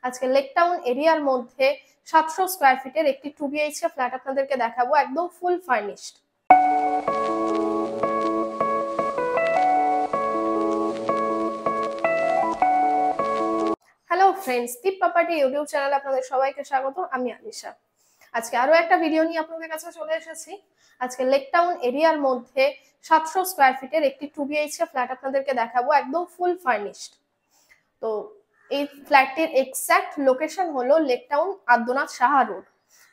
আজকে lake town এরিয়ার মধ্যে 700 স্কয়ার ফিটের একটি 2 BHK ফ্ল্যাট আপনাদেরকে দেখাবো, একদম ফুল ফার্নিশড। হ্যালো ফ্রেন্ডস, দীপ প্রপার্টি ইউটিউব চ্যানেলে আপনাদের সবাইকে স্বাগত। আমি আলিশা। আজকে আরো একটা ভিডিও নিয়ে আপনাদের কাছে চলে এসেছি। আজকে লেক টাউন এরিয়ার মধ্যে 700 স্কয়ার ফিটের একটি 2 BHK ফ্ল্যাট আপনাদেরকে দেখাবো, একদম ফুল ফার্নিশড। তো এই ফ্ল্যাটটির এক্সাক্ট লোকেশন হলো lake town Adyanath Saha road,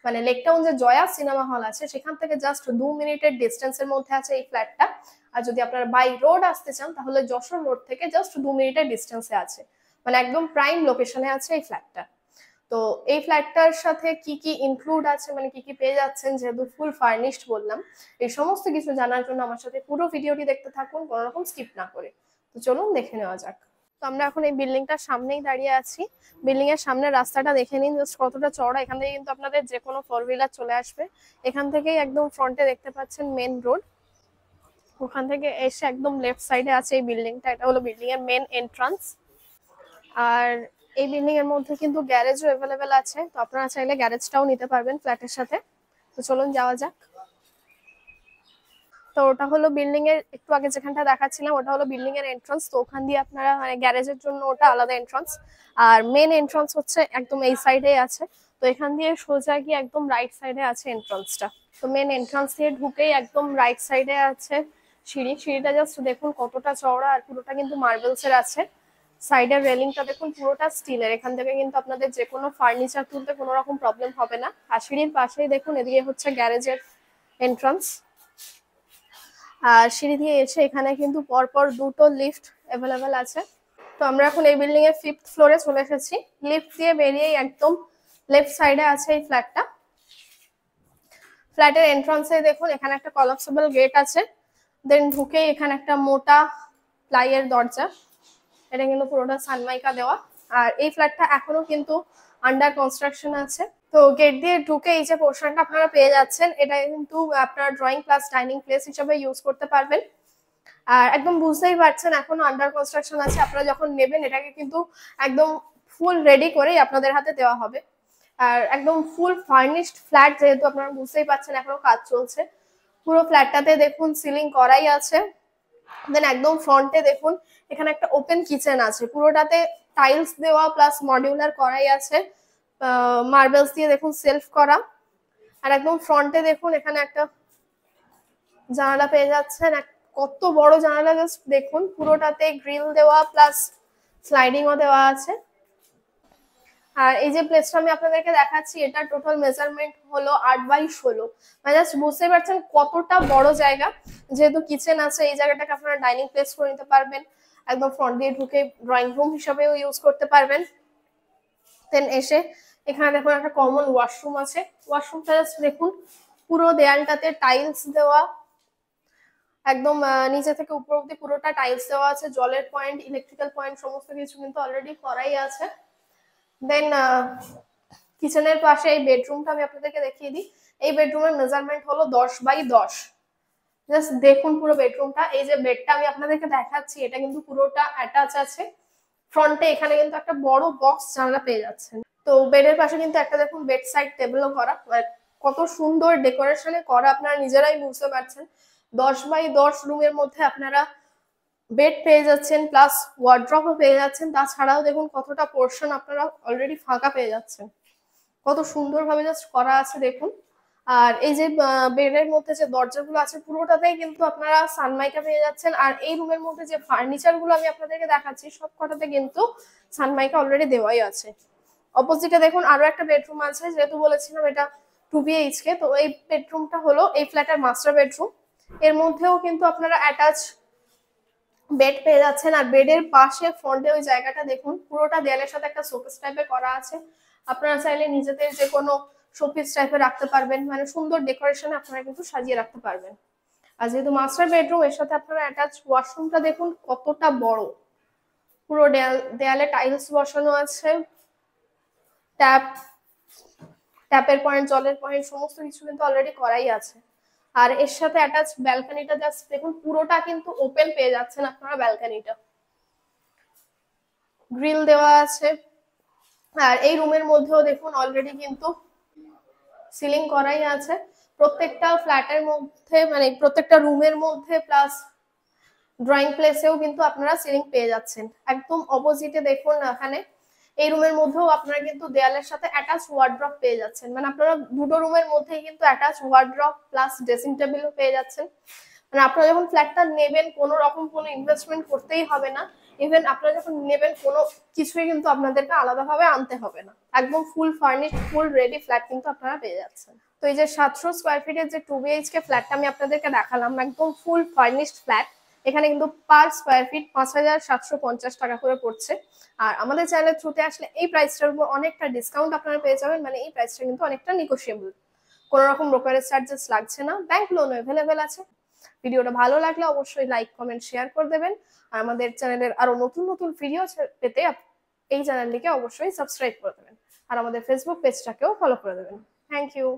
মানে লেক টাউন যে জয়া সিনেমা হল আছে সেখান থেকে জাস্ট 2 মিনিটের ডিস্টেন্সের মধ্যে আছে এই ফ্ল্যাটটা। আর যদি আপনারা বাই রোড আসতে চান তাহলে যশোর রোড থেকে জাস্ট 2 মিনিটের ডিস্টেন্সে আছে, মানে একদম প্রাইম লোকেশনে আছে এই ফ্ল্যাটটা। তো এই ফ্ল্যাটটার সাথে কি কি ইনক্লুড আছে, মানে কি কি পেয়ে যাচ্ছেন, যেহেতু ফুল ফার্নিশড বললাম, এই সমস্ত কিছু জানার জন্য আমার সাথে পুরো ভিডিওটি দেখতে থাকুন, কোনো রকম স্কিপ না করে। তো চলুন দেখে নেওয়া যাক। তো আমরা এখন এই বিল্ডিংটার সামনেই দাঁড়িয়ে আছি। বিল্ডিং এর সামনে রাস্তাটা দেখে নিন জাস্ট কতটা চওড়া। এখান থেকে কিন্তু আপনাদের যে কোনো 4 হুইলার চলে আসবে। এখান থেকেই একদম ফ্রন্টে দেখতে পাচ্ছেন মেন রোড। ওখান থেকে এসে একদম লেফট সাইডে আছে এই বিল্ডিংটা। এটা হলো বিল্ডিং এর মেন এন্ট্রান্স। আর এই বিল্ডিং এর মধ্যে কিন্তু গ্যারেজও অ্যাভেলেবেল আছে, তো আপনারা চাইলে গ্যারেজটাও নিতে পারবেন ফ্ল্যাটের সাথে। তো চলুন যাওয়া যাক। তো ওটা হলো বিল্ডিং এর একটু আগে যেখানটা দেখাচ্ছিলাম ওটা হলো বিল্ডিং এর এন্ট্রান্স। তো ওখান দিয়ে আপনারা মানে গ্যারেজের জন্য ওটা আলাদা এন্ট্রান্স, আর মেন এন্ট্রান্স হচ্ছে একদম এই সাইডে আছে। তো এখান দিয়ে সোজা গিয়ে একদম রাইট সাইডে আছে এন্ট্রান্সটা। তো মেন এন্ট্রান্স দিয়ে ঢুকেই একদম রাইট সাইডে আছে সিঁড়িটা জাস্ট দেখুন কতটা চওড়া, আর পুরোটা কিন্তু মার্বেলস এর আছে। সাইডের রেলিংটা দেখুন পুরোটা স্টিলের। এখান থেকে কিন্তু আপনাদের যে কোনো ফার্নিচার তুলতে কোনো রকম প্রবলেম হবে না। আর সিঁড়ির পাশেই দেখুন এদিকে হচ্ছে গ্যারেজের এন্ট্রান্স। আর সিঁড়ি দিয়ে এসে এখানে কিন্তু পরপর দুটো লিফট অ্যাভেলেবেল আছে। তো আমরা এখন এই বিল্ডিং এর 5th ফ্লোরে চলে এসেছি। লিফট দিয়ে বেরিয়েই একদম লেফট সাইডে আছে এই ফ্ল্যাটটা। ফ্ল্যাটের এন্ট্রান্সে দেখুন এখানে একটা কলাপসেবল গেট আছে। দেন ঢুকেই এখানে একটা মোটা প্লাইয়ের দরজা। এটা কিন্তু পুরোটা সানমাইকা দেওয়া। আর এই ফ্ল্যাটটা এখনো কিন্তু আন্ডার কনস্ট্রাকশন আছে। তো গেট দিয়ে ঢুকে এই যে পোর্শনটা আপনারা পেয়ে যাচ্ছেন, এটা কিন্তু আপনারা ড্রয়িং প্লাস ডাইনিং প্লেস হিসেবে ইউজ করতে পারবেন। আর একদম বুঝতেই পারছেন এখনো আন্ডার কনস্ট্রাকশন আছে। আপনারা যখন নেবেন এটাকে কিন্তু একদম ফুল রেডি করেই আপনাদের হাতে দেওয়া হবে। আর একদম ফুল ফার্নিশড ফ্ল্যাট, যেহেতু আপনারা বুঝতেই পারছেন এখনো কাজ চলছে। পুরো ফ্ল্যাটটাতে দেখুন সিলিং করাই আছে। দেন একদম ফ্রন্টে দেখুন এখানে একটা ওপেন কিচেন আছে, পুরোটাতে টাইলস দেওয়া প্লাস মডিউলার করাই আছে, মার্বেলস দিয়ে দেখুন সেলফ করা। আর একদম ফ্রন্টে দেখুন এখানে একটা জানালা পেয়ে যাচ্ছেন। কত বড় জানালা জাস্ট দেখুন, পুরোটাতে গ্রিল দেওয়া প্লাস স্লাইডিংও দেওয়া আছে। আর এই যে প্লেসটা আমি আপনাদেরকে দেখাচ্ছি এটা টোটাল মেজারমেন্ট হলো 8x16। মানে জাস্ট বুঝতে পারছেন কতটা বড় জায়গা। যেহেতু কিচেন আছে এই জায়গাটাকে আপনারা ডাইনিং প্লেস করে নিতে পারবেন। একদম ফ্রন্ট দিয়ে ঢুকে ড্রয়িং রুম হিসেবেও ইউজ করতে পারবেন। দেন এসে এখানে দেখুন একটা কমন ওয়াশরুম আছে। ওয়াশরুমটা জাস্ট দেখুন পুরো দেয়ালটাতে টাইলস দেওয়া, একদম নিচে থেকে উপর অব্দি পুরোটা টাইলস দেওয়া আছে। জলের পয়েন্ট, ইলেকট্রিক্যাল পয়েন্ট সমস্ত কিছু কিন্তু অলরেডি করাই আছে। দেন কিচেনের পাশে এই বেডরুমটা আমি আপনাদেরকে দেখিয়ে দিই। এই বেডরুমের মেজারমেন্ট হলো 10x10। জাস্ট দেখুন পুরো বেডরুমটা। এই যে বেডটা আমি আপনাদেরকে দেখাচ্ছি এটা কিন্তু পুরোটা অ্যাটাচ আছে। ফ্রন্টে এখানে কিন্তু একটা বড় বক্স জানলা পেয়ে যাচ্ছেন। তো বেডের পাশে কিন্তু একটা দেখুন বেড সাইড টেবিলও করা, কত সুন্দর ডেকোরেশনে করা আপনারা নিজেরাই বুঝতে পারছেন। 10x10 রুমের মধ্যে আপনারা বেড পেয়ে যাচ্ছেন প্লাস ওয়ার্ড্রপও পেয়ে যাচ্ছেন। তাছাড়াও দেখুন কতটা পোর্শন আপনারা অলরেডি ফাঁকা পেয়ে যাচ্ছেন, কত সুন্দরভাবে জাস্ট করা আছে দেখুন। আর এই যে বেডের মধ্যে যে দরজাগুলো আছে পুরোটাতেই কিন্তু আপনারা সানমাইকা পেয়ে যাচ্ছেন। আর এই রুমের মধ্যে যে ফার্নিচার গুলো আমি আপনাদেরকে দেখাচ্ছি সব কটাতে কিন্তু সানমাইকা অলরেডি দেওয়াই আছে। অপোজিটে দেখুন আরো একটা বেডরুম আছে, যেহেতু বলেছিলাম এটা 2 BHK। তো এই বেডরুমটা হলো এই ফ্ল্যাটের মাস্টার বেডরুম। এর মধ্যেও কিন্তু আপনারা অ্যাটাচ বেড পেয়ে যাচ্ছেন। আর বেডের পাশে ফ্রন্টে ওই জায়গাটা দেখুন পুরোটা দেয়ালের সাথে একটা শোকেস টাইপের করা আছে। আপনারা চাইলে নিজেদের যে কোনো শোপিস টাইপের রাখতে পারবেন, মানে সুন্দর ডেকোরেশনে আপনারা কিন্তু সাজিয়ে রাখতে পারবেন। আর যেহেতু মাস্টার বেডরুম এর সাথে আপনারা অ্যাটাচ ওয়াশরুমটা দেখুন কতটা বড়। পুরো দেয়ালে টাইলস বসানো আছে, ট্যাপের পয়েন্ট, জলের পয়েন্ট সমস্ত কিছু কিন্তু অলরেডি করাই আছে। আর এর সাথে অ্যাটাচ ব্যালকনিটা জাস্ট দেখুন পুরোটা কিন্তু ওপেন পেয়ে যাচ্ছেন আপনারা। ব্যালকনিটা গ্রিল দেওয়া আছে, আর এই রুমের মধ্যেও দেখুন অলরেডি কিন্তু সিলিং করাই আছে। প্রত্যেকটা ফ্ল্যাটের মধ্যে মানে প্রত্যেকটা রুমের মধ্যে প্লাস ড্রয়িং প্লেসেও কিন্তু আপনারা সিলিং পেয়ে যাচ্ছেন। একদম অপোজিটে দেখুন এখানে এই রুমের মধ্যেও আপনারা কিন্তু দেয়ালের সাথে অ্যাটাচ ওয়ার্ড্রপ পেয়ে যাচ্ছেন। মানে আপনারা দুটো রুমের মধ্যেই কিন্তু অ্যাটাচ ওয়ার্ড্রপ প্লাস ড্রেসিং টেবিলও পেয়ে যাচ্ছেন। মানে আপনারা যখন ফ্ল্যাটটা নেবেন কোনো রকম কোনো ইনভেস্টমেন্ট করতেই হবে না। ইভেন আপনারা যখন নেবেন কোনো কিছুই কিন্তু আপনাদেরকে আলাদাভাবে আনতে হবে না। একদম ফুল ফার্নিশড ফুল রেডি ফ্ল্যাট কিন্তু আপনারা পেয়ে যাচ্ছেন। তো এই যে 700 স্কোয়ার ফিটের যে 2 BHK ফ্ল্যাটটা আমি আপনাদেরকে দেখালাম, একদম ফুল ফার্নিশড ফ্ল্যাট, এখানে কিন্তু পার স্কোয়ার ফিট 5,750 টাকা করে পড়ছে। আর আমাদের চ্যানেলের থ্রুতে আসলে এই প্রাইসটার উপর অনেকটা ডিসকাউন্ট আপনারা পেয়ে যাবেন। মানে এই প্রাইসটা কিন্তু অনেকটা নেগোশিয়েবল, কোনো রকম ব্রোকারেজ চার্জেস লাগছে না, ব্যাংক লোনও অ্যাভেলেবেল আছে। ভিডিওটা ভালো লাগলে অবশ্যই লাইক কমেন্ট শেয়ার করে দেবেন। আর আমাদের চ্যানেলের আরো নতুন নতুন ভিডিও পেতে এই চ্যানেলটিকে অবশ্যই সাবস্ক্রাইব করে দেবেন। আর আমাদের ফেসবুক পেজটাকেও ফলো করে দেবেন। Thank you.